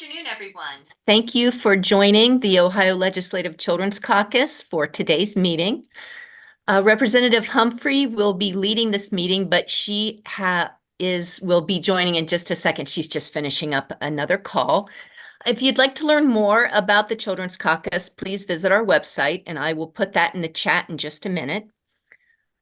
afternoon, everyone. Thank you for joining the Ohio Legislative Children's Caucus for today's meeting. Representative Humphrey will be leading this meeting, but she will be joining in just a second. She's just finishing up another call. If you'd like to learn more about the Children's Caucus, please visit our website, and I will put that in the chat in just a minute.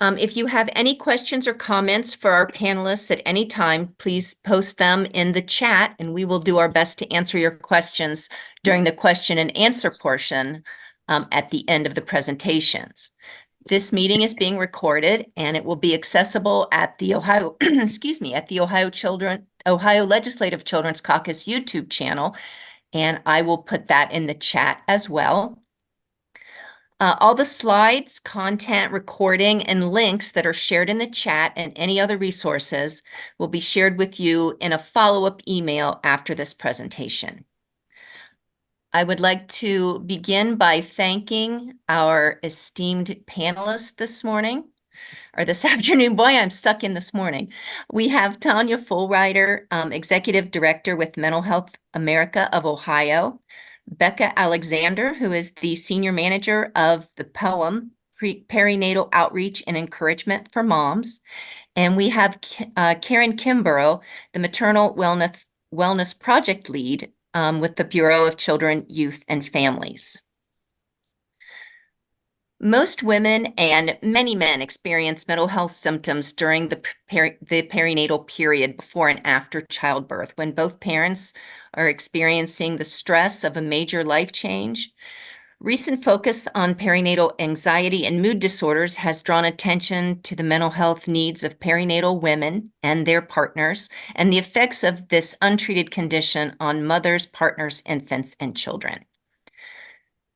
If you have any questions or comments for our panelists at any time, please post them in the chat and we will do our best to answer your questions during the question and answer portion at the end of the presentations. This meeting is being recorded and it will be accessible at the Ohio, at the Ohio Legislative Children's Caucus YouTube channel, and I will put that in the chat as well. All the slides, content, recording, and links that are shared in the chat and any other resources will be shared with you in a follow-up email after this presentation. I would like to begin by thanking our esteemed panelists this morning, or this afternoon. Boy, I'm stuck in this morning. We have Tonya Fulwider, Executive Director with Mental Health America of Ohio, Becca Alexander, who is the Senior Manager of the POEM, Perinatal Outreach and Encouragement for Moms. And we have Karen Kimbrough, the Maternal Wellness Project Lead with the Bureau of Children, Youth, and Families. Most women and many men experience mental health symptoms during the perinatal period before and after childbirth, when both parents are experiencing the stress of a major life change. Recent focus on perinatal anxiety and mood disorders has drawn attention to the mental health needs of perinatal women and their partners, and the effects of this untreated condition on mothers, partners, infants, and children.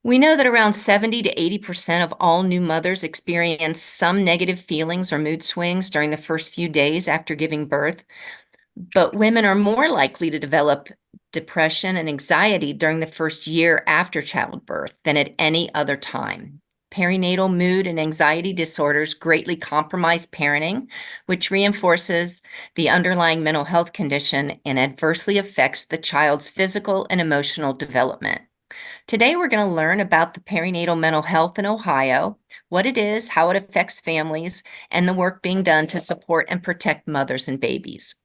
We know that around 70 to 80% of all new mothers experience some negative feelings or mood swings during the first few days after giving birth, but women are more likely to develop depression and anxiety during the first year after childbirth than at any other time. Perinatal mood and anxiety disorders greatly compromise parenting, which reinforces the underlying mental health condition and adversely affects the child's physical and emotional development. Today, we're going to learn about the perinatal mental health in Ohio, what it is, how it affects families, and the work being done to support and protect mothers and babies.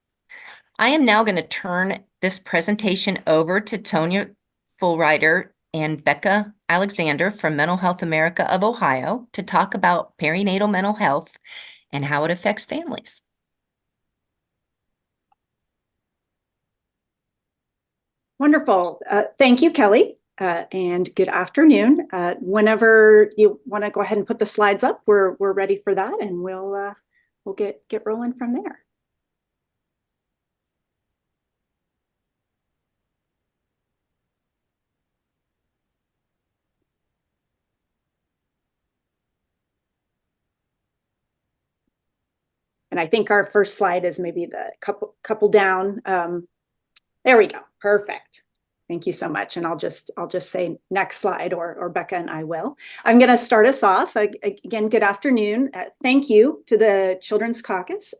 I am now going to turn this presentation over to Tonya Fulwider and Becca Alexander from Mental Health America of Ohio to talk about perinatal mental health and how it affects families. Wonderful. Thank you, Kelly. And good afternoon. Whenever you want to go ahead and put the slides up, we're ready for that, and we'll get rolling from there. And I think our first slide is maybe the couple down. There we go. Perfect. Thank you so much. And I'll just say next slide, or Becca and I will. I'm going to start us off. Again, good afternoon. Thank you to the Children's Caucus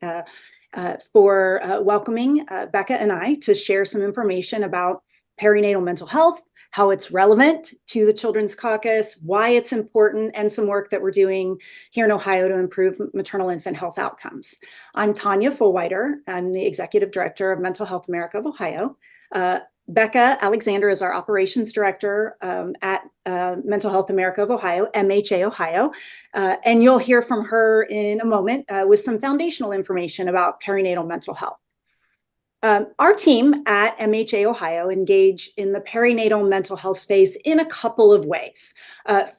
for welcoming Becca and I to share some information about perinatal mental health, how it's relevant to the Children's Caucus, why it's important, and some work that we're doing here in Ohio to improve maternal infant health outcomes. I'm Tonya Fulwider. I'm the Executive Director of Mental Health America of Ohio. Becca Alexander is our Operations Director at Mental Health America of Ohio, MHA Ohio, and you'll hear from her in a moment with some foundational information about perinatal mental health. Our team at MHA Ohio engage in the perinatal mental health space in a couple of ways.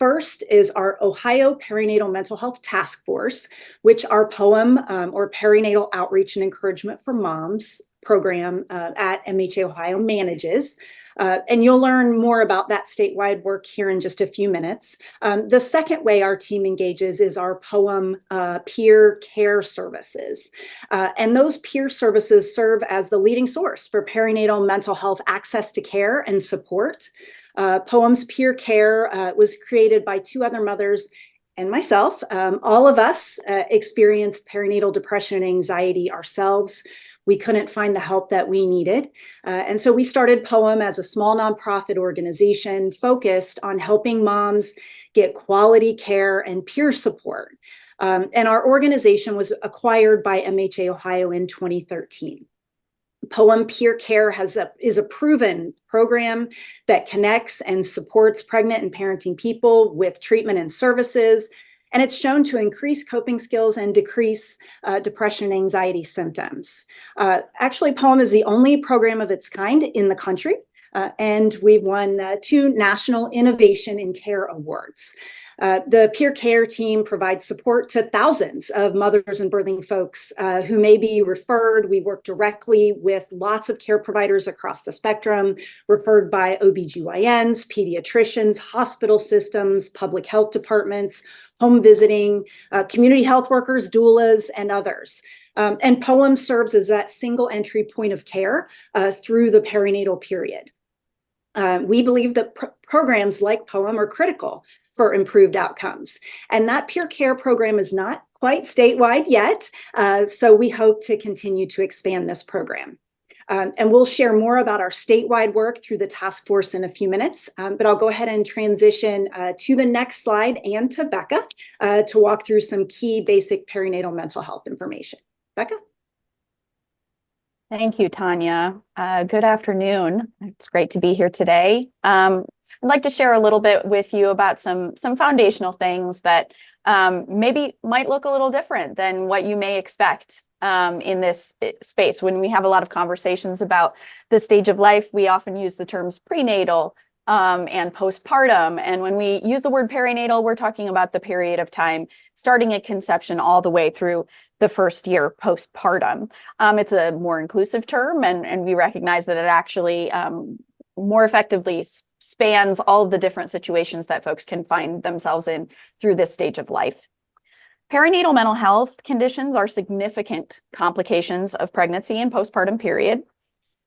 First is our Ohio Perinatal Mental Health Task Force, which our POEM, or Perinatal Outreach and Encouragement for Moms program at MHA Ohio manages. And you'll learn more about that statewide work here in just a few minutes. The second way our team engages is our POEM peer care services. And those peer services serve as the leading source for perinatal mental health access to care and support. POEM's peer care was created by two other mothers and myself. All of us experienced perinatal depression and anxiety ourselves. we couldn't find the help that we needed. And so we started POEM as a small nonprofit organization focused on helping moms get quality care and peer support. And our organization was acquired by MHA Ohio in 2013. POEM Peer Care is a proven program that connects and supports pregnant and parenting people with treatment and services. And it's shown to increase coping skills and decrease depression and anxiety symptoms. Actually, POEM is the only program of its kind in the country. And we've won 2 National Innovation in Care Awards. The peer care team provides support to thousands of mothers and birthing folks who may be referred. We work directly with lots of care providers across the spectrum, referred by OBGYNs, pediatricians, hospital systems, public health departments, home visiting, community health workers, doulas, and others. And POEM serves as that single entry point of care through the perinatal period. We believe that programs like POEM are critical for improved outcomes. And that peer care program is not quite statewide yet, so we hope to continue to expand this program. And we'll share more about our statewide work through the task force in a few minutes, but I'll go ahead and transition to the next slide and to Becca to walk through some key basic perinatal mental health information. Becca? Thank you, Tonya. Good afternoon. It's great to be here today. I'd like to share a little bit with you about some foundational things that maybe might look a little different than what you may expect in this space. When we have a lot of conversations about the stage of life, we often use the terms prenatal and postpartum. And when we use the word perinatal, we're talking about the period of time starting at conception all the way through the first year postpartum. It's a more inclusive term, and we recognize that it actually more effectively spans all of the different situations that folks can find themselves in through this stage of life. Perinatal mental health conditions are significant complications of pregnancy and postpartum period.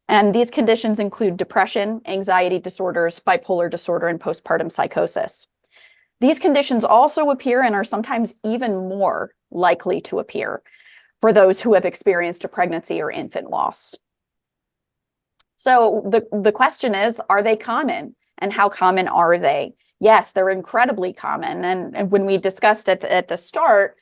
And these conditions include depression, anxiety disorders, bipolar disorder, and postpartum psychosis. These conditions also appear and are sometimes even more likely to appear for those who have experienced a pregnancy or infant loss. So the question is, are they common? And how common are they? Yes, they're incredibly common. And when we discussed at the start,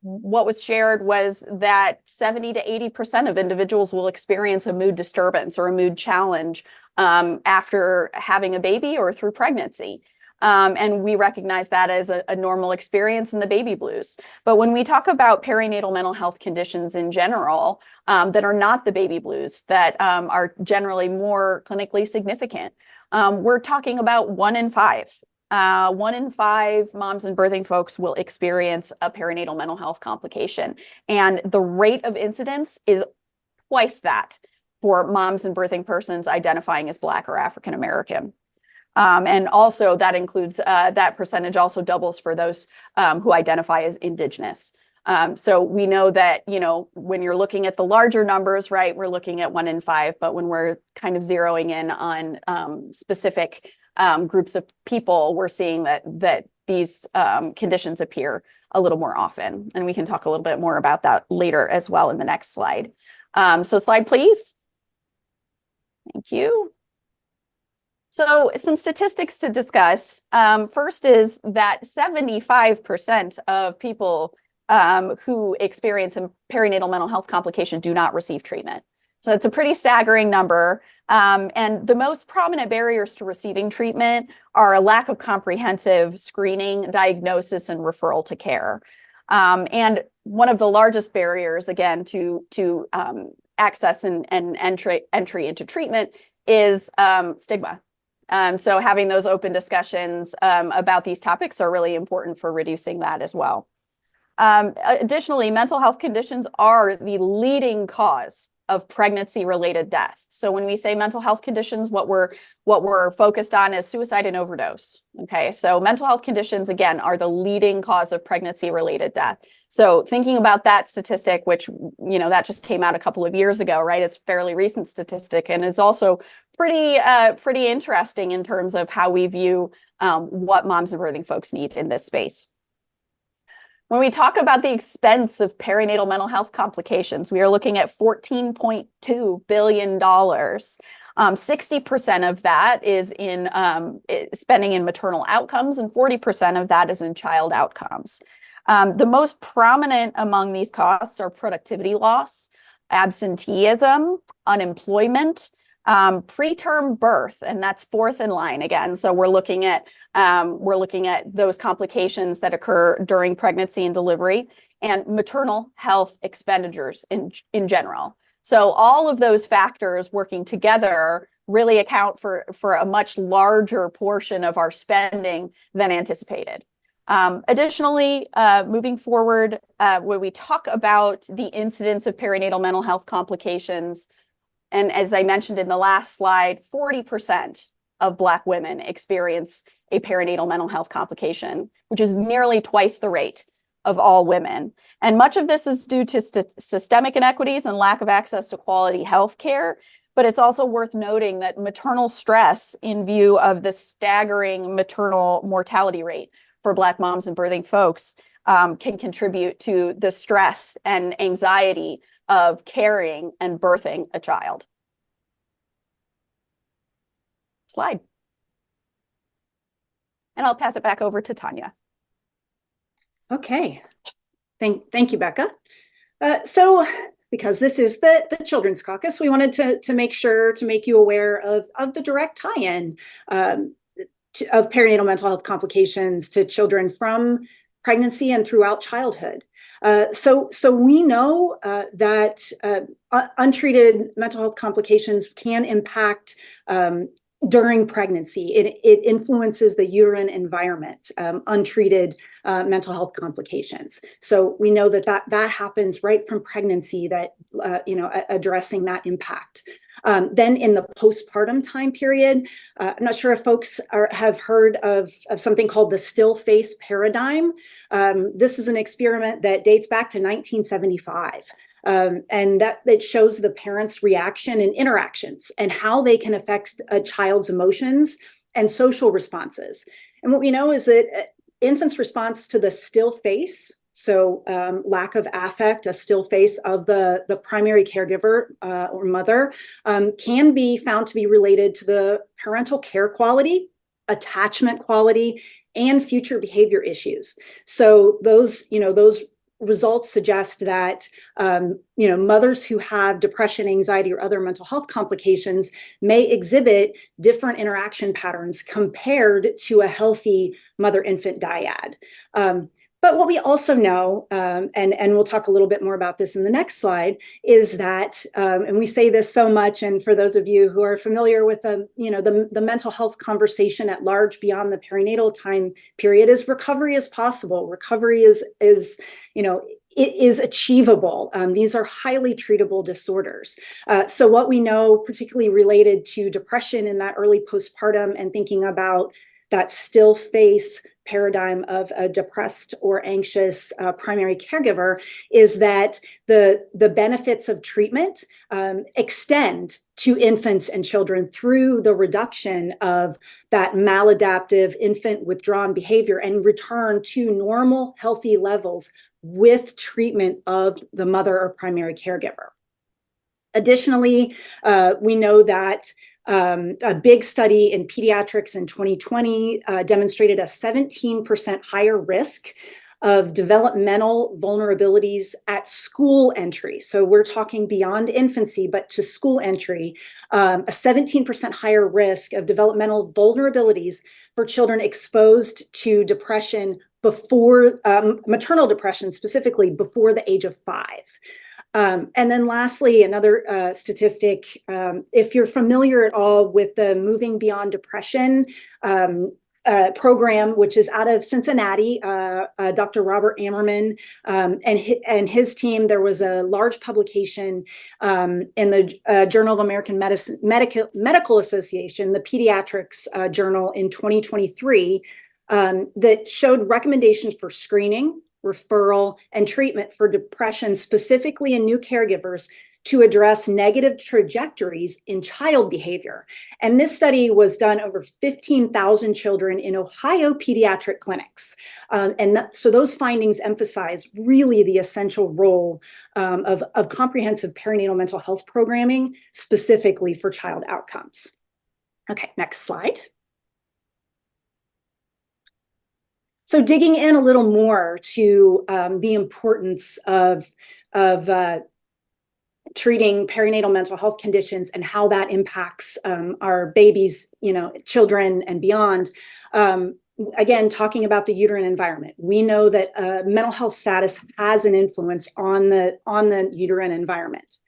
what was shared was that 70 to 80% of individuals will experience a mood disturbance or a mood challenge after having a baby or through pregnancy. And we recognize that as a normal experience in the baby blues. But when we talk about perinatal mental health conditions in general that are not the baby blues, that are generally more clinically significant, we're talking about 1 in 5. 1 in 5 moms and birthing folks will experience a perinatal mental health complication. And the rate of incidence is twice that for moms and birthing persons identifying as Black or African American. And also that includes, that percentage also doubles for those who identify as Indigenous. So we know that, you know, when you're looking at the larger numbers, right, we're looking at 1 in 5, but when we're kind of zeroing in on specific groups of people, we're seeing that these conditions appear a little more often. And we can talk a little bit more about that later as well in the next slide. So slide, please. Thank you. So some statistics to discuss. First is that 75% of people who experience a perinatal mental health complication do not receive treatment. So it's a pretty staggering number. And the most prominent barriers to receiving treatment are a lack of comprehensive screening, diagnosis, and referral to care. And one of the largest barriers, again, to access and entry into treatment is stigma. So having those open discussions about these topics are really important for reducing that as well. Additionally, mental health conditions are the leading cause of pregnancy-related death. So when we say mental health conditions, what we're focused on is suicide and overdose. Okay, so mental health conditions, again, are the leading cause of pregnancy-related death. So thinking about that statistic, which, you know, that just came out a couple of years ago, right? It's a fairly recent statistic and is also pretty interesting in terms of how we view what moms and birthing folks need in this space. When we talk about the expense of perinatal mental health complications, we are looking at $14.2 billion. 60% of that is in spending in maternal outcomes, and 40% of that is in child outcomes. The most prominent among these costs are productivity loss, absenteeism, unemployment, preterm birth, and that's fourth in line again. So we're looking at those complications that occur during pregnancy and delivery, and maternal health expenditures in general. So all of those factors working together really account for a much larger portion of our spending than anticipated. Additionally, moving forward, when we talk about the incidence of perinatal mental health complications, and as I mentioned in the last slide, 40% of Black women experience a perinatal mental health complication, which is nearly twice the rate of all women. And much of this is due to systemic inequities and lack of access to quality health care. But it's also worth noting that maternal stress, in view of the staggering maternal mortality rate for Black moms and birthing folks, can contribute to the stress and anxiety of carrying and birthing a child. Slide. And I'll pass it back over to Tonya. Okay. Thank you, Becca. So because this is the Children's Caucus, we wanted to make sure to make you aware of the direct tie-in of perinatal mental health complications to children from pregnancy and throughout childhood. So we know that untreated mental health complications can impact during pregnancy. It influences the uterine environment, untreated mental health complications. So we know that happens right from pregnancy, that addressing that impact. Then in the postpartum time period, I'm not sure if folks have heard of something called the still face paradigm. This is an experiment that dates back to 1975. And that shows the parents' reaction and interactions and how they can affect a child's emotions and social responses. And what we know is that infants' response to the still face, so lack of affect, a still face of the primary caregiver or mother, can be found to be related to the parental care quality, attachment quality, and future behavior issues. So those results suggest that mothers who have depression, anxiety, or other mental health complications may exhibit different interaction patterns compared to a healthy mother-infant dyad. But what we also know, and we'll talk a little bit more about this in the next slide, is that, and we say this so much, and for those of you who are familiar with the mental health conversation at large beyond the perinatal time period, is recovery is possible. Recovery is achievable. These are highly treatable disorders. So what we know, particularly related to depression in that early postpartum and thinking about that still face paradigm of a depressed or anxious primary caregiver, is that the benefits of treatment extend to infants and children through the reduction of that maladaptive infant withdrawn behavior and return to normal, healthy levels with treatment of the mother or primary caregiver. Additionally, we know that a big study in pediatrics in 2020 demonstrated a 17% higher risk of developmental vulnerabilities at school entry. So we're talking beyond infancy, but to school entry, a 17% higher risk of developmental vulnerabilities for children exposed to depression before, maternal depression specifically, before the age of 5. And then lastly, another statistic, if you're familiar at all with the Moving Beyond Depression program, which is out of Cincinnati, Dr. Robert Ammerman and his team, there was a large publication in the Journal of American Medical Association, the Pediatrics Journal in 2023, that showed recommendations for screening, referral, and treatment for depression, specifically in new caregivers, to address negative trajectories in child behavior. And this study was done over 15,000 children in Ohio pediatric clinics. So those findings emphasize really the essential role of comprehensive perinatal mental health programming, specifically for child outcomes. Okay, next slide. So digging in a little more to the importance of treating perinatal mental health conditions and how that impacts our babies, children and beyond. Again, talking about the uterine environment, we know that mental health status has an influence on the uterine environment.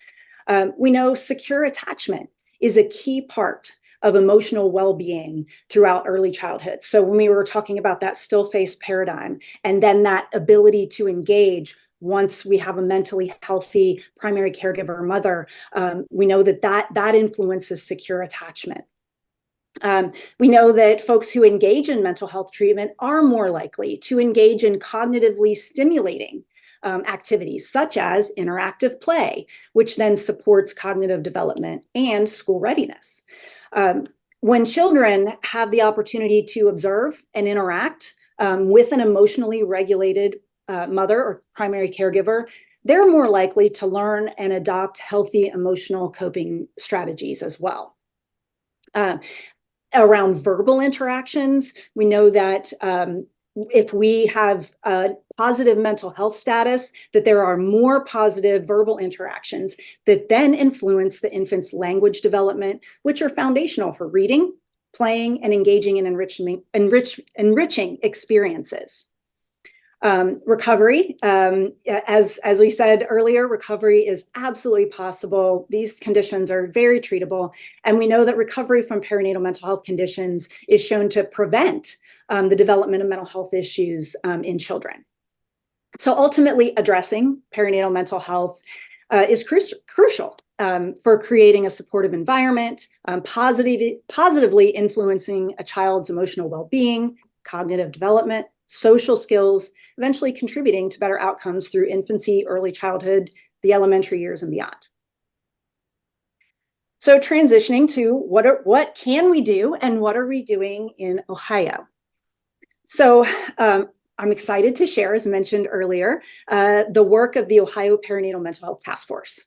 We know secure attachment is a key part of emotional well-being throughout early childhood. So when we were talking about that still face paradigm, and then that ability to engage once we have a mentally healthy primary caregiver or mother, we know that influences secure attachment. We know that folks who engage in mental health treatment are more likely to engage in cognitively stimulating activities such as interactive play, which then supports cognitive development and school readiness. When children have the opportunity to observe and interact with an emotionally regulated mother or primary caregiver, they're more likely to learn and adopt healthy emotional coping strategies as well. Around verbal interactions, we know that if we have a positive mental health status, that there are more positive verbal interactions that then influence the infant's language development, which are foundational for reading, playing, and engaging in enriching experiences. Recovery, as we said earlier, recovery is absolutely possible. These conditions are very treatable, and we know that recovery from perinatal mental health conditions is shown to prevent the development of mental health issues in children. So ultimately, addressing perinatal mental health is crucial for creating a supportive environment, positively influencing a child's emotional well-being, cognitive development, social skills, eventually contributing to better outcomes through infancy, early childhood, the elementary years, and beyond. So transitioning to what can we do and what are we doing in Ohio? So I'm excited to share, as mentioned earlier, the work of the Ohio Perinatal Mental Health Task Force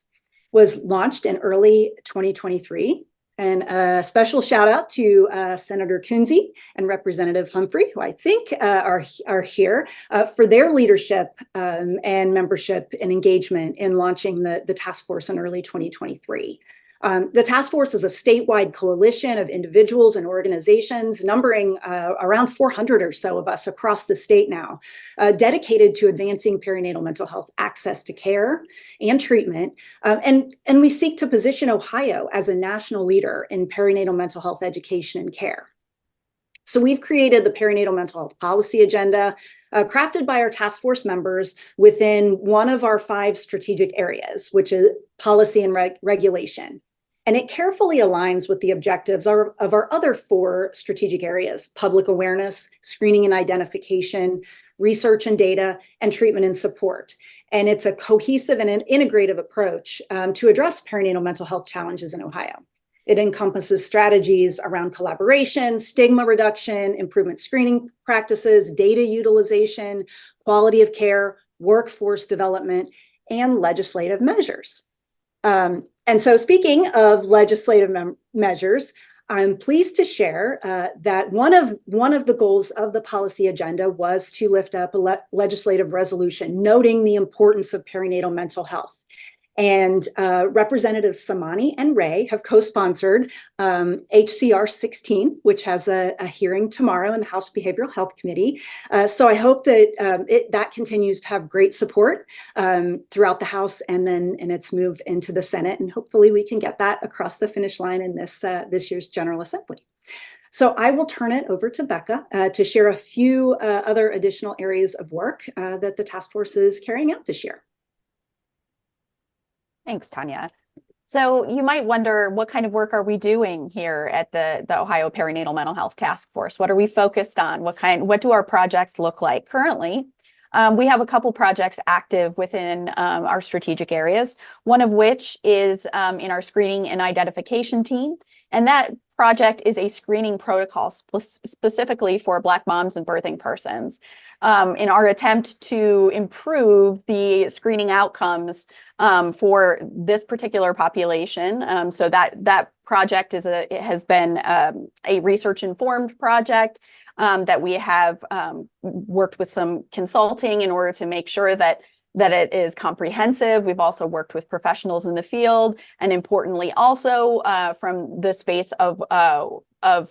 was launched in early 2023. And a special shout out to Senator Kunze and Representative Humphrey, who I think are here for their leadership and membership and engagement in launching the task force in early 2023. The task force is a statewide coalition of individuals and organizations numbering around 400 or so of us across the state now, dedicated to advancing perinatal mental health access to care and treatment. And we seek to position Ohio as a national leader in perinatal mental health education and care. So we've created the perinatal mental health policy agenda, crafted by our task force members within one of our 5 strategic areas, which is policy and regulation. And it carefully aligns with the objectives of our other 4 strategic areas: public awareness, screening and identification, research and data, and treatment and support. And it's a cohesive and an integrative approach to address perinatal mental health challenges in Ohio. It encompasses strategies around collaboration, stigma reduction, improvement screening practices, data utilization, quality of care, workforce development, and legislative measures. And so speaking of legislative measures, I'm pleased to share that one of the goals of the policy agenda was to lift up a legislative resolution noting the importance of perinatal mental health. And Representatives Samani and Ray have co-sponsored HCR 16, which has a hearing tomorrow in the House Behavioral Health Committee. So I hope that that continues to have great support throughout the House and then in its move into the Senate. And hopefully we can get that across the finish line in this year's General Assembly. So I will turn it over to Becca to share a few other additional areas of work that the task force is carrying out this year. Thanks, Tonya. So you might wonder, what kind of work are we doing here at the Ohio Perinatal Mental Health Task Force? What are we focused on? What do our projects look like? Currently, We have a couple projects active within our strategic areas, one of which is in our screening and identification team. And that project is a screening protocol specifically for Black moms and birthing persons in our attempt to improve the screening outcomes for this particular population. So that project it has been a research-informed project that we have worked with some consulting in order to make sure that it is comprehensive. We've also worked with professionals in the field, and importantly, also from the space of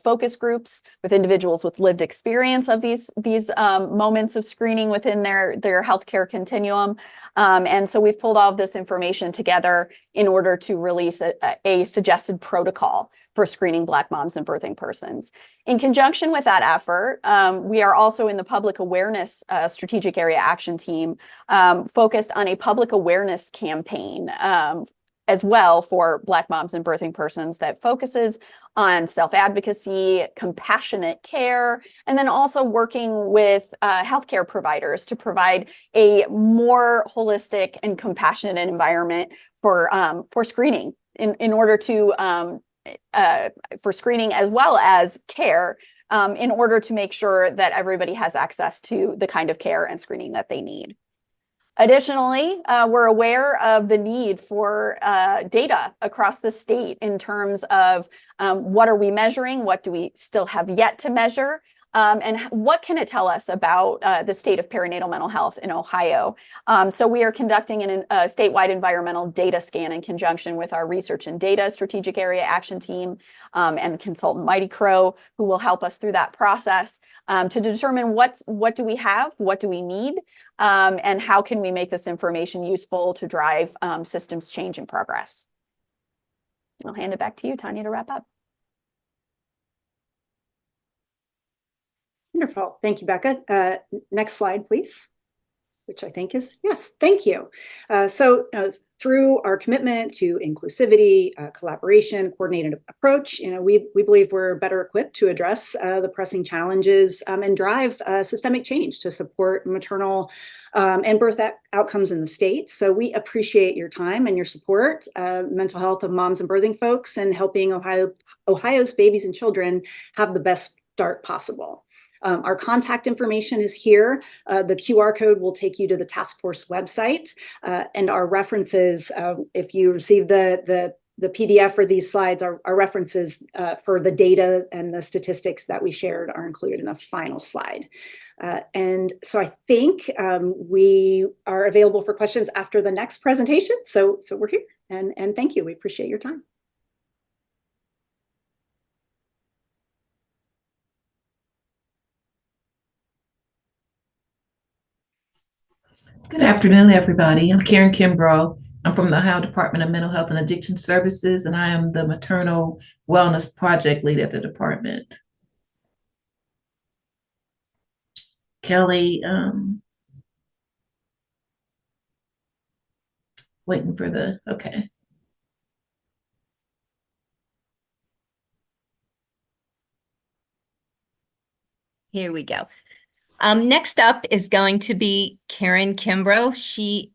focus groups with individuals with lived experience of these moments of screening within their healthcare continuum. And so we've pulled all of this information together in order to release a suggested protocol for screening Black moms and birthing persons. In conjunction with that effort, we are also in the public awareness strategic area action team focused on a public awareness campaign as well for Black moms and birthing persons that focuses on self-advocacy, compassionate care, and then also working with healthcare providers to provide a more holistic and compassionate environment for screening in order to for screening as well as care in order to make sure that everybody has access to the kind of care and screening that they need. Additionally, we're aware of the need for data across the state in terms of what are we measuring, what do we still have yet to measure, and what can it tell us about the state of perinatal mental health in Ohio. So we are conducting a statewide environmental data scan in conjunction with our research and data strategic area action team and consultant Mighty Crow, who will help us through that process to determine what do we have, what do we need, and how can we make this information useful to drive systems change and progress. I'll hand it back to you, Tonya, to wrap up. Wonderful. Thank you, Becca. Next slide, please, which I think is, yes, thank you. So through our commitment to inclusivity, collaboration, coordinated approach, we believe we're better equipped to address the pressing challenges and drive systemic change to support maternal and birth outcomes in the state. So we appreciate your time and your support, mental health of moms and birthing folks, and helping Ohio's babies and children have the best start possible. Our contact information is here. The QR code will take you to the task force website, and our references, if you receive the PDF for these slides, our references for the data and the statistics that we shared are included in a final slide. And so I think we are available for questions after the next presentation. So we're here, and thank you. We appreciate your time. Good afternoon, everybody. I'm Karen Kimbrough. I'm from the Ohio Department of Mental Health and Addiction Services, and I am the Maternal Wellness Project Lead at the department. Kelly, waiting for the, okay. Here we go. Next up is going to be Karen Kimbrough. She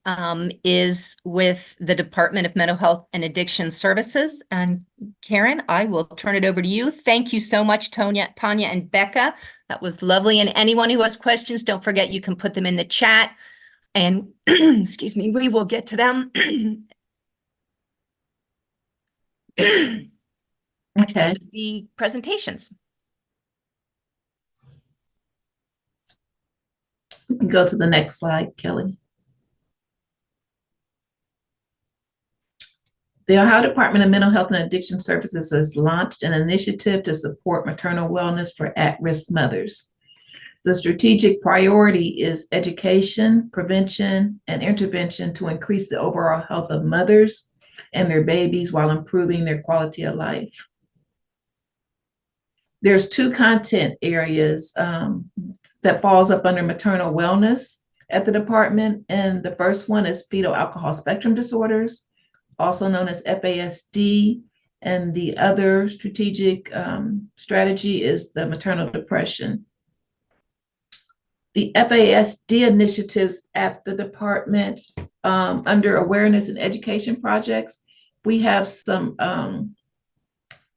is with the Department of Mental Health and Addiction Services. And Karen, I will turn it over to you. Thank you so much, Tonya and Becca. That was lovely. And anyone who has questions, don't forget you can put them in the chat. And excuse me, we will get to them. Okay. The presentations. We can go to the next slide, Kelly. The Ohio Department of Mental Health and Addiction Services has launched an initiative to support maternal wellness for at-risk mothers. The strategic priority is education, prevention, and intervention to increase the overall health of mothers and their babies while improving their quality of life. There's two content areas that falls up under maternal wellness at the department. And the first one is fetal alcohol spectrum disorders, also known as FASD. And the other strategic strategy is the maternal depression. The FASD initiatives at the department, under awareness and education projects, we have some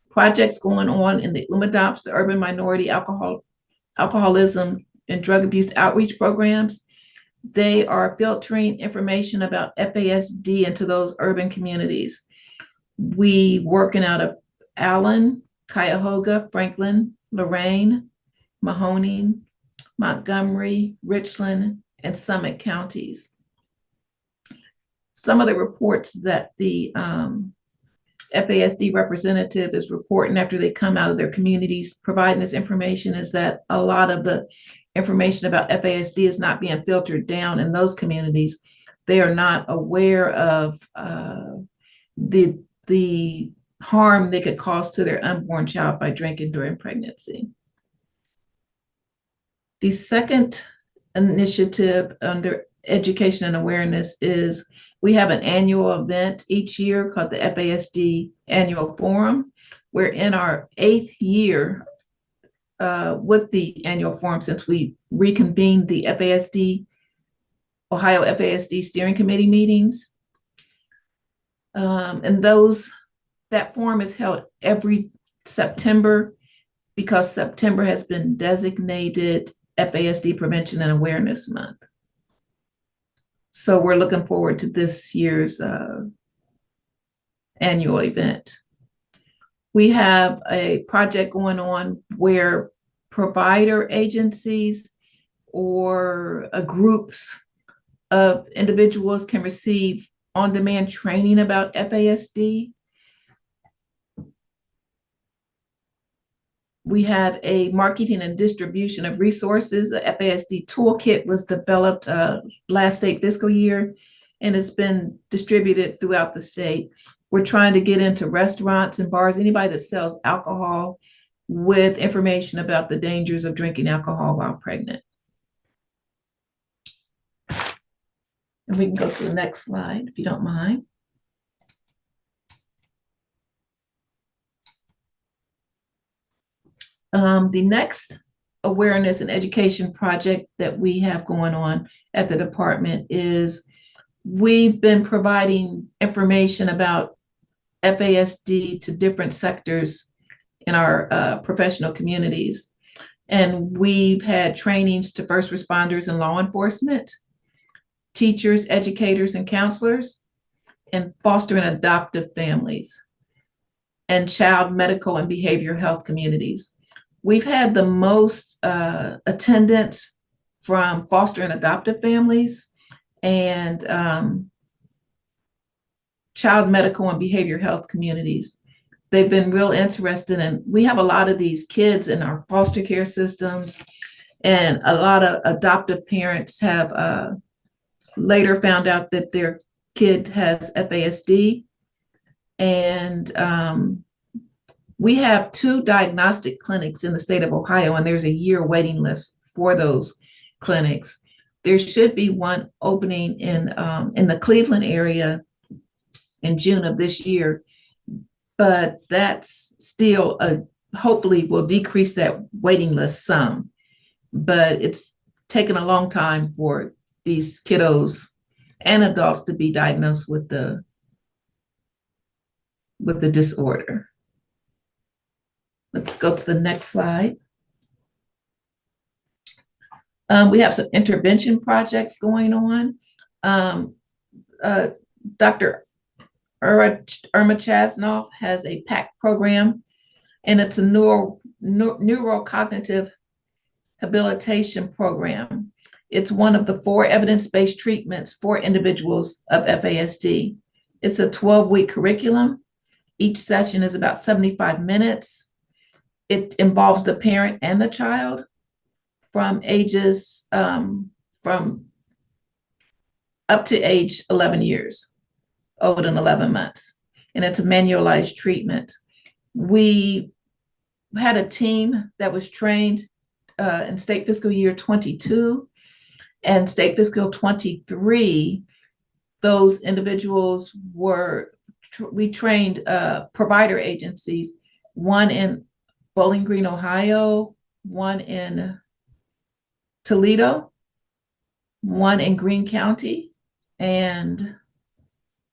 projects going on in the UMADOPS, the Urban Minority Alcoholism and Drug Abuse Outreach Programs. They are filtering information about FASD into those urban communities. We working out of Allen, Cuyahoga, Franklin, Lorain, Mahoning, Montgomery, Richland, and Summit counties. Some of the reports that the FASD representative is reporting after they come out of their communities providing this information is that a lot of the information about FASD is not being filtered down in those communities. They are not aware of the harm they could cause to their unborn child by drinking during pregnancy. The second initiative under education and awareness is we have an annual event each year called the FASD Annual Forum. We're in our 8th year with the annual forum since we reconvened the Ohio FASD Steering Committee meetings. And that forum is held every September because September has been designated FASD Prevention and Awareness Month. So we're looking forward to this year's annual event. We have a project going on where provider agencies or groups of individuals can receive on-demand training about FASD. We have a marketing and distribution of resources. A FASD toolkit was developed last state fiscal year, and it's been distributed throughout the state. We're trying to get into restaurants and bars, anybody that sells alcohol, with information about the dangers of drinking alcohol while pregnant. And we can go to the next slide, if you don't mind. The next awareness and education project that we have going on at the department is we've been providing information about FASD to different sectors in our professional communities. And we've had trainings to first responders and law enforcement, teachers, educators, and counselors, and foster and adoptive families, and child medical and behavioral health communities. We've had the most attendance from foster and adoptive families and child medical and behavioral health communities. They've been real interested in, we have a lot of these kids in our foster care systems, and a lot of adoptive parents have later found out that their kid has FASD. And we have 2 diagnostic clinics in the state of Ohio, and there's a year waiting list for those clinics. There should be one opening in the Cleveland area in June of this year, but that's still hopefully will decrease that waiting list some. But it's taken a long time for these kiddos and adults to be diagnosed with the disorder. Let's go to the next slide. We have some intervention projects going on. Dr. Irma Chasnoff has a PAC program, and it's a neurocognitive habilitation program. It's one of the 4 evidence-based treatments for individuals of FASD. It's a 12-week curriculum. Each session is about 75 minutes. It involves the parent and the child from ages from up to age 11 years, old and 11 months. And it's a manualized treatment. We had a team that was trained in state fiscal year 22 and state fiscal 23. Those individuals we trained provider agencies, one in Bowling Green, Ohio, one in Toledo, one in Greene County, and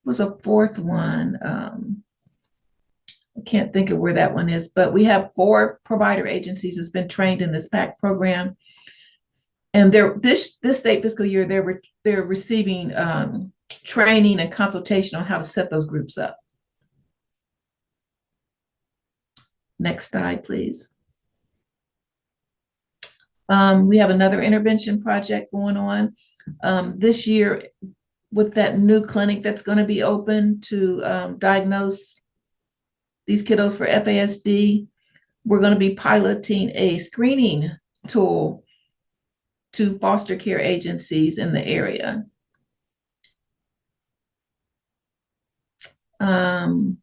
was a fourth one. I can't think of where that one is, but we have 4 provider agencies that's been trained in this PAC program. And this state fiscal year, they're receiving training and consultation on how to set those groups up. Next slide, please. We have another intervention project going on this year with that new clinic that's going to be open to diagnose these kiddos for FASD. We're going to be piloting a screening tool to foster care agencies in the area. And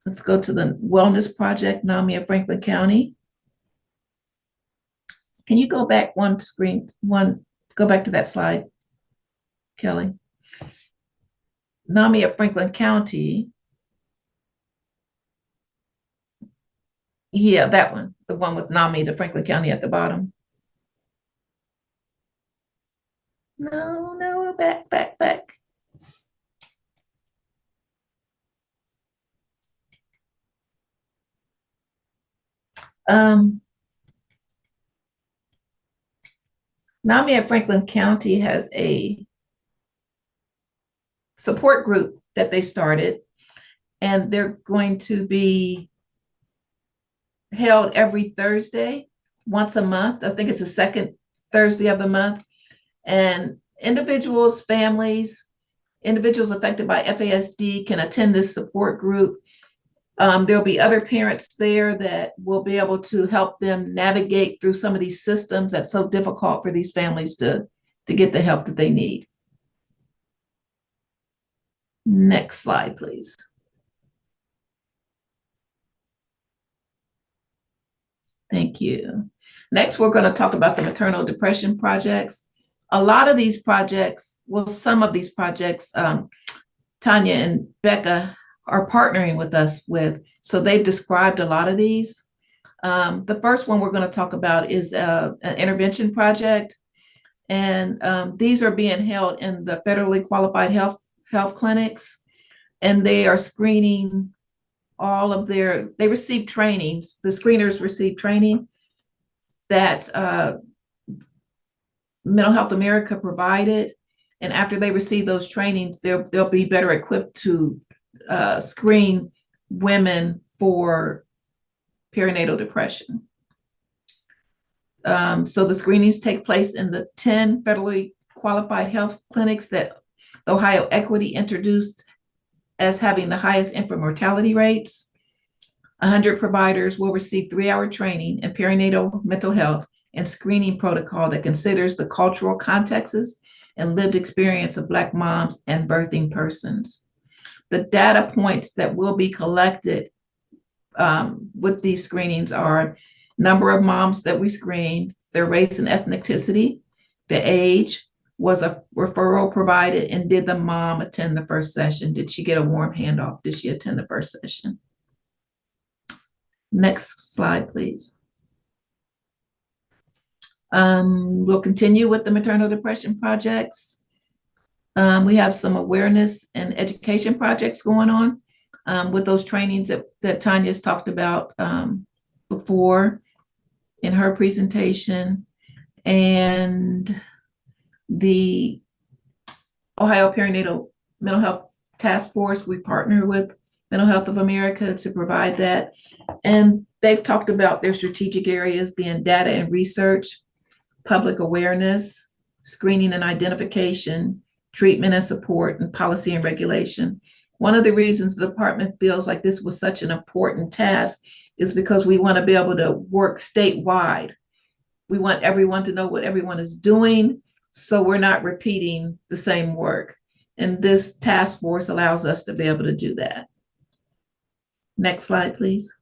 let's go to the Wellness Project, NAMI of Franklin County. Can you go back go back to that slide, Kelly? NAMI of Franklin County. Yeah, that one, the one with NAMI, the Franklin County at the bottom. No, back. NAMI at Franklin County has a support group that they started, and they're going to be held every Thursday, once a month. I think it's the second Thursday of the month. And individuals, families, individuals affected by FASD can attend this support group. There'll be other parents there that will be able to help them navigate through some of these systems that's so difficult for these families to get the help that they need. Next slide, please. Thank you. Next, we're going to talk about the maternal depression projects. A lot of these projects, well, some of these projects, Tonya and Becca are partnering with us with, so they've described a lot of these. The first one we're going to talk about is an intervention project. And these are being held in the federally qualified health clinics. And they are screening they receive trainings, the screeners receive training that Mental Health America provided. And after they receive those trainings, they'll be better equipped to screen women for perinatal depression. So the screenings take place in the 10 federally qualified health clinics that Ohio Equity introduced as having the highest infant mortality rates. 100 providers will receive 3-hour training in perinatal mental health and screening protocol that considers the cultural contexts and lived experience of Black moms and birthing persons. The data points that will be collected with these screenings are number of moms that we screened, their race and ethnicity, the age, was a referral provided, and did the mom attend the first session? Did she get a warm handoff? Did she attend the first session? Next slide, please. We'll continue with the maternal depression projects. We have some awareness and education projects going on with those trainings that Tonya's talked about before in her presentation. And the Ohio Perinatal Mental Health Task Force, we partner with Mental Health of America to provide that. And they've talked about their strategic areas being data and research, public awareness, screening and identification, treatment and support, and policy and regulation. One of the reasons the department feels like this was such an important task is because we want to be able to work statewide. We want everyone to know what everyone is doing, so we're not repeating the same work. And this task force allows us to be able to do that. Next slide, please.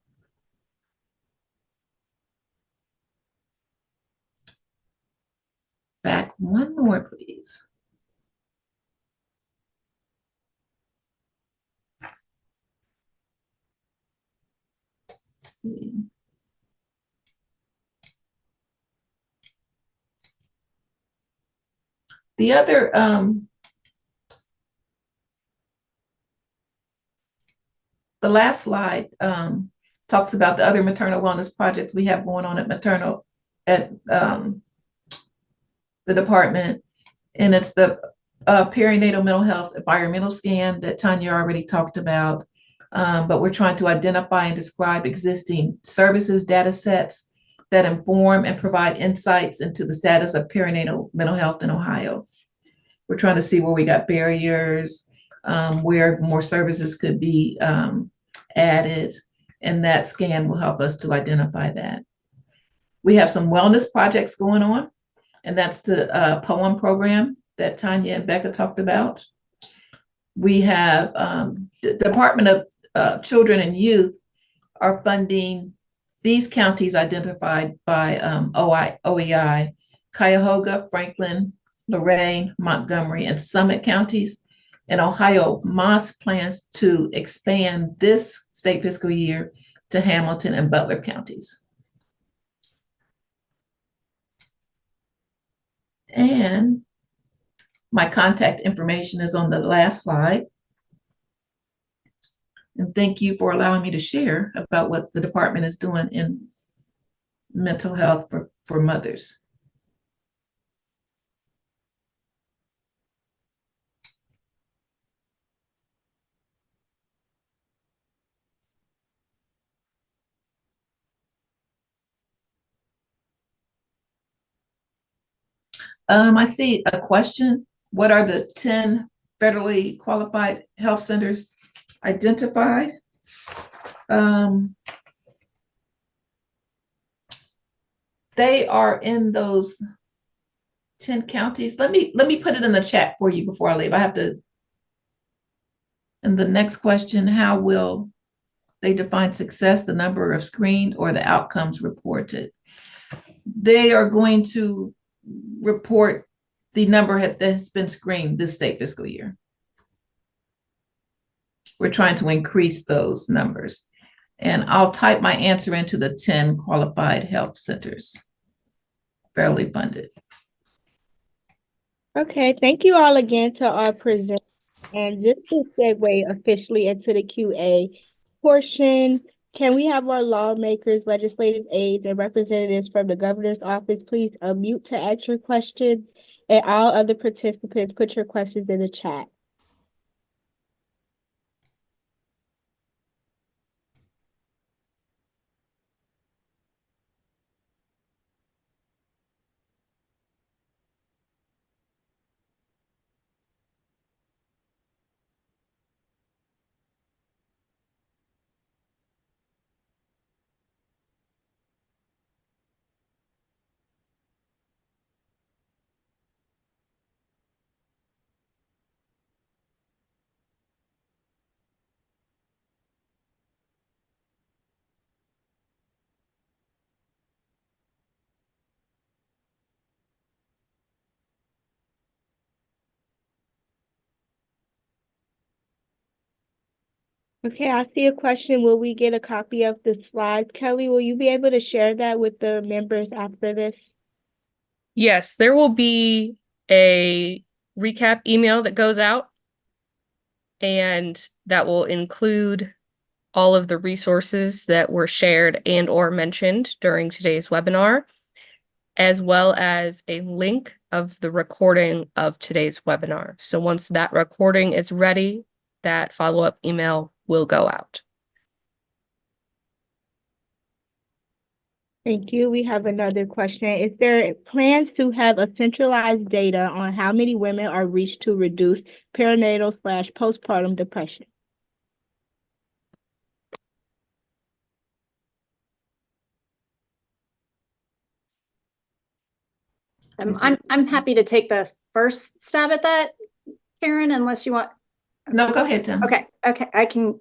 Back one more, please. Let's see. The other, the last slide talks about the other maternal wellness projects we have going on at Maternal, at the department. And it's the perinatal mental health environmental scan that Tonya already talked about. But we're trying to identify and describe existing services, data sets that inform and provide insights into the status of perinatal mental health in Ohio. We're trying to see where we got barriers, where more services could be added, and that scan will help us to identify that. We have some wellness projects going on, and that's the POEM program that Tonya and Becca talked about. We have the Department of Children and Youth are funding these counties identified by OEI: Cuyahoga, Franklin, Lorain, Montgomery, and Summit counties. And Ohio MOS plans to expand this state fiscal year to Hamilton and Butler counties. And my contact information is on the last slide. And thank you for allowing me to share about what the department is doing in mental health for mothers. I see a question. What are the 10 federally qualified health centers identified? They are in those 10 counties. Let me put it in the chat for you before I leave. I have to. And the next question, how will they define success, the number of screened or the outcomes reported? They are going to report the number that has been screened this state fiscal year. We're trying to increase those numbers. And I'll type my answer into the 10 qualified health centers, federally funded. Okay, thank you all again to our presenters. And just to segue officially into the QA portion, can we have our lawmakers, legislative aides, and representatives from the governor's office please unmute to ask your questions, and all other participants put your questions in the chat. Okay, I see a question. Will we get a copy of the slides? Kelly, will you be able to share that with the members after this? Yes, there will be a recap email that goes out, and that will include all of the resources that were shared and or mentioned during today's webinar, as well as a link of the recording of today's webinar. So once that recording is ready, that follow-up email will go out. Thank you. We have another question. Is there plans to have a centralized data on how many women are reached to reduce perinatal/postpartum depression? I'm happy to take the first stab at that, Karen, unless you want. No, go ahead, Tim. Okay, I can.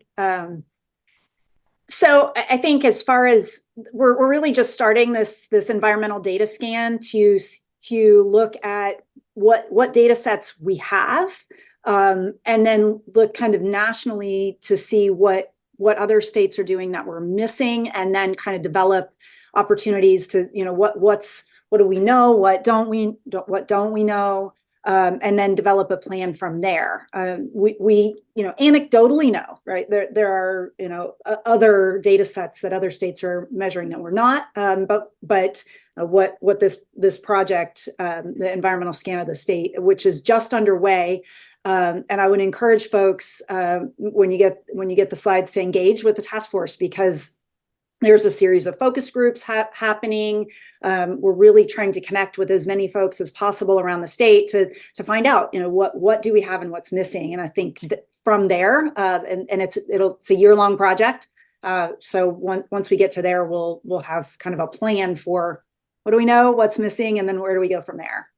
So I think as far as we're really just starting this environmental data scan to look at what data sets we have, and then look kind of nationally to see what other states are doing that we're missing, and then kind of develop opportunities to, what do we know, what don't we know, and then develop a plan from there. We anecdotally know, right? There are, other data sets that other states are measuring that we're not. But what this project, the environmental scan of the state, which is just underway, and I would encourage folks when you get the slides to engage with the task force, because there's a series of focus groups happening. We're really trying to connect with as many folks as possible around the state to find out, what do we have and what's missing. And I think that from there, and it's a year-long project. So once we get to there, we'll have kind of a plan for what do we know, what's missing, and then where do we go from there.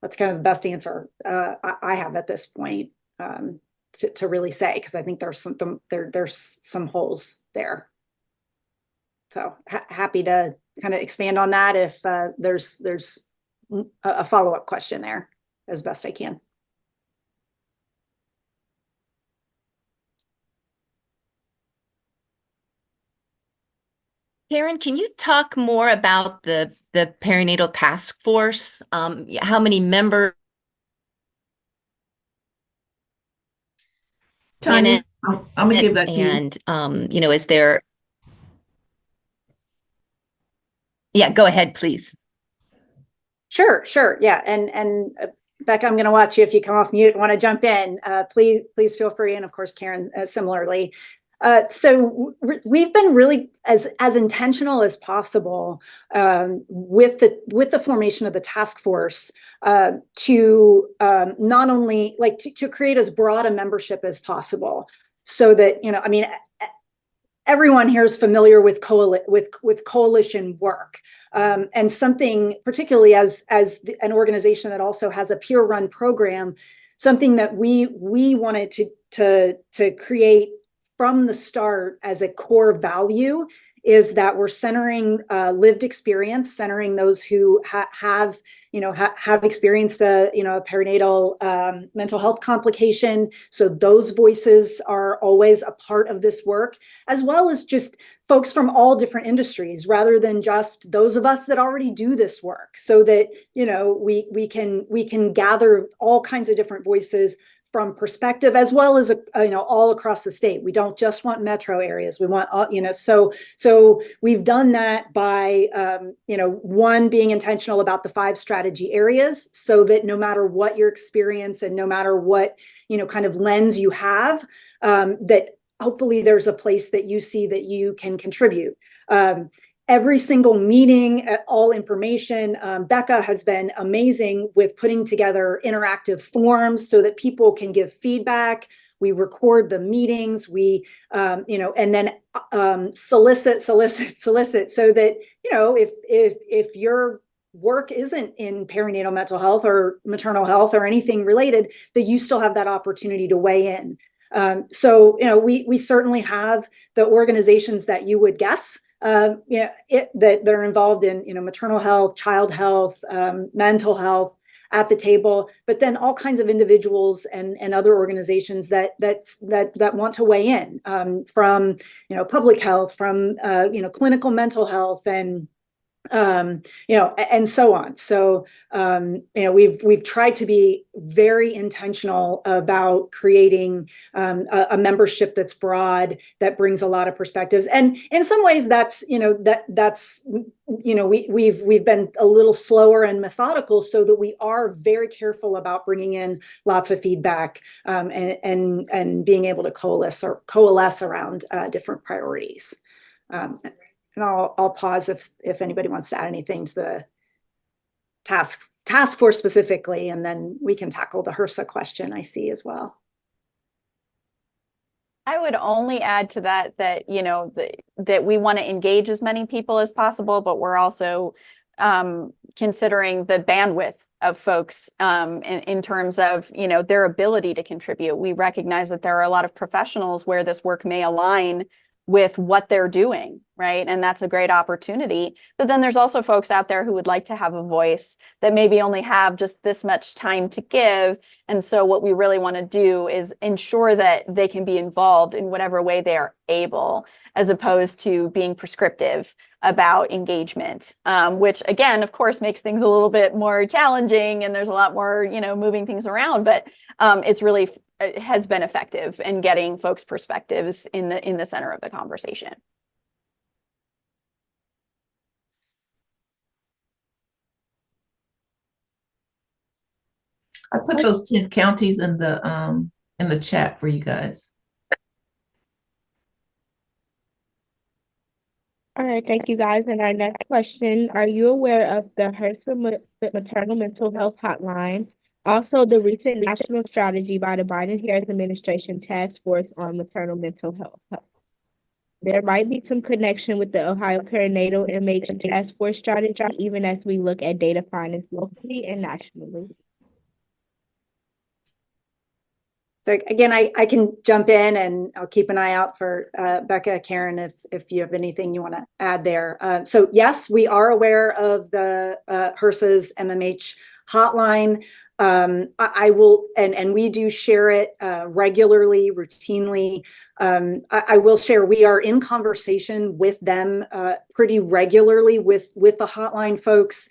That's kind of the best answer I have at this point to really say, because I think there's some holes there. So happy to kind of expand on that if there's a follow-up question there as best I can. Karen, can you talk more about the perinatal task force? How many members in Tonya, it? I'm gonna give that to you. And is there? Yeah, go ahead, please. Sure. Yeah. And Becca, I'm going to watch you if you come off mute and want to jump in. Please feel free. And of course, Karen, similarly. So we've been really as intentional as possible with the formation of the task force to not only to create as broad a membership as possible, so that everyone here is familiar with coalition work, and something particularly as an organization that also has a peer-run program, something that we wanted to create from the start as a core value is that we're centering lived experience, centering those who have experienced a perinatal mental health complication. So those voices are always a part of this work, as well as just folks from all different industries, rather than just those of us that already do this work, so that we can gather all kinds of different voices from perspective, as well as all across the state. We don't just want metro areas. We want all, so we've done that by one, being intentional about the 5 strategy areas, so that no matter what your experience and no matter what kind of lens you have, that hopefully there's a place that you see that you can contribute. Every single meeting, all information. Becca has been amazing with putting together interactive forums so that people can give feedback. We record the meetings. We, and then solicit, so that if your work isn't in perinatal mental health or maternal health or anything related, that you still have that opportunity to weigh in. So we certainly have the organizations that you would guess. That they're involved in, maternal health, child health, mental health at the table, but then all kinds of individuals and other organizations that want to weigh in, from public health, from clinical mental health, and and so on. So we've tried to be very intentional about creating a membership that's broad, that brings a lot of perspectives, and in some ways that's we've been a little slower and methodical, so that we are very careful about bringing in lots of feedback, and being able to coalesce around different priorities. And I'll pause if anybody wants to add anything to the task force specifically, and then we can tackle the HRSA question I see as well. I would only add to that that we want to engage as many people as possible, but we're also considering the bandwidth of folks in terms of their ability to contribute. We recognize that there are a lot of professionals where this work may align with what they're doing, right? And that's a great opportunity. But then there's also folks out there who would like to have a voice that maybe only have just this much time to give. And so what we really want to do is ensure that they can be involved in whatever way they are able, as opposed to being prescriptive about engagement, which again, of course, makes things a little bit more challenging, and there's a lot more, moving things around, but it's really it has been effective in getting folks' perspectives in the center of the conversation. I put those 10 counties in the chat for you guys. All right, thank you guys. And our next question, are you aware of the HRSA Maternal Mental Health Hotline? Also, the recent national strategy by the Biden-Harris administration task force on maternal mental health. There might be some connection with the Ohio Perinatal MH task force strategy, even as we look at data findings locally and nationally. So again, I can jump in, and I'll keep an eye out for Becca, Karen, if you have anything you want to add there. So yes, we are aware of the HRSA's MMH hotline. I will, and we do share it regularly, routinely. I will share, we are in conversation with them pretty regularly with the hotline folks,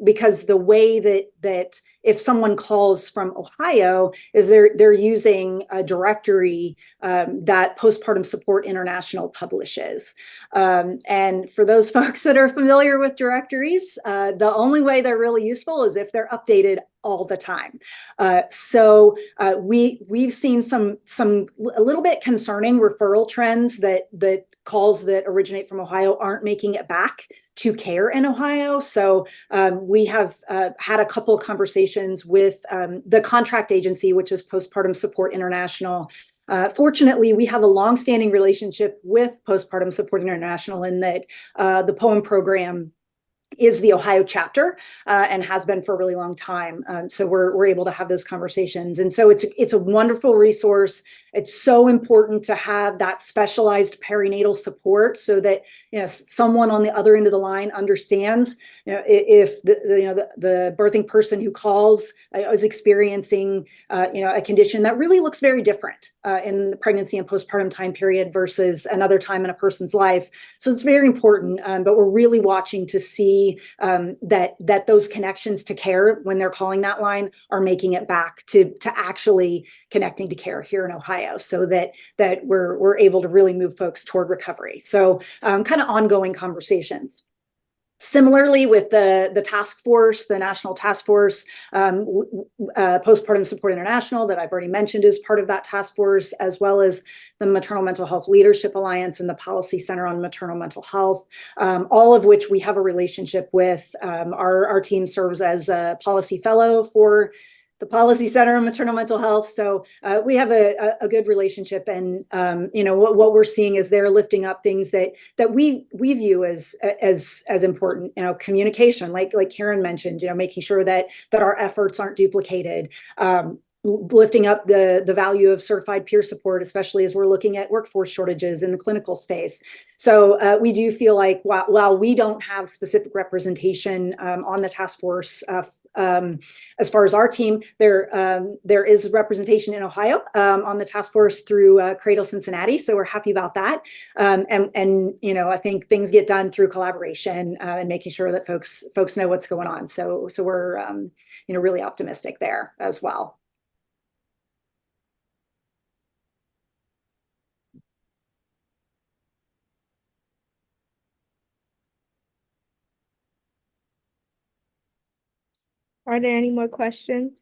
because the way that if someone calls from Ohio is they're using a directory that Postpartum Support International publishes. And for those folks that are familiar with directories, the only way they're really useful is if they're updated all the time. So we've seen some a little bit concerning referral trends that calls that originate from Ohio aren't making it back to care in Ohio. So we have had a couple of conversations with the contract agency, which is Postpartum Support International. Fortunately, we have a longstanding relationship with Postpartum Support International in that the POEM program is the Ohio chapter and has been for a really long time. So we're able to have those conversations. And so it's a wonderful resource. It's so important to have that specialized perinatal support so that, someone on the other end of the line understands, if the birthing person who calls is experiencing, a condition that really looks very different in the pregnancy and postpartum time period versus another time in a person's life. So it's very important, but we're really watching to see that those connections to care when they're calling that line are making it back to actually connecting to care here in Ohio, so that we're able to really move folks toward recovery. So kind of ongoing conversations. Similarly, with the task force, the national task force, Postpartum Support International that I've already mentioned is part of that task force, as well as the Maternal Mental Health Leadership Alliance and the Policy Center on Maternal Mental Health, all of which we have a relationship with. Our team serves as a policy fellow for the Policy Center on Maternal Mental Health. So we have a good relationship, and what we're seeing is they're lifting up things that we view as important. Communication, like Karen mentioned, making sure that our efforts aren't duplicated. Lifting up the value of certified peer support, especially as we're looking at workforce shortages in the clinical space. So we do feel like while we don't have specific representation on the task force, as far as our team, there is representation in Ohio on the task force through Cradle Cincinnati. So we're happy about that. And I think things get done through collaboration and making sure that folks know what's going on. So we're really optimistic there as well. Are there any more questions?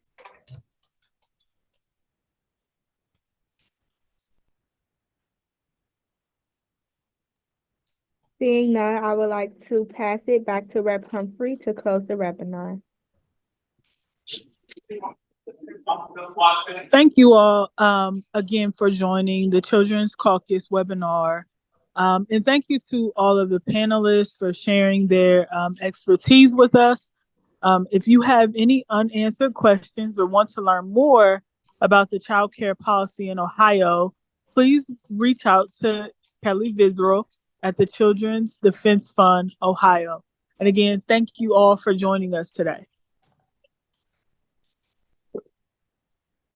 Seeing none, I would like to pass it back to Rep. Humphrey to close the webinar. Thank you all again for joining the Children's Caucus webinar. And thank you to all of the panelists for sharing their expertise with us. If you have any unanswered questions or want to learn more about the child care policy in Ohio, please reach out to Kelly Vizero at the Children's Defense Fund, Ohio. And again, thank you all for joining us today.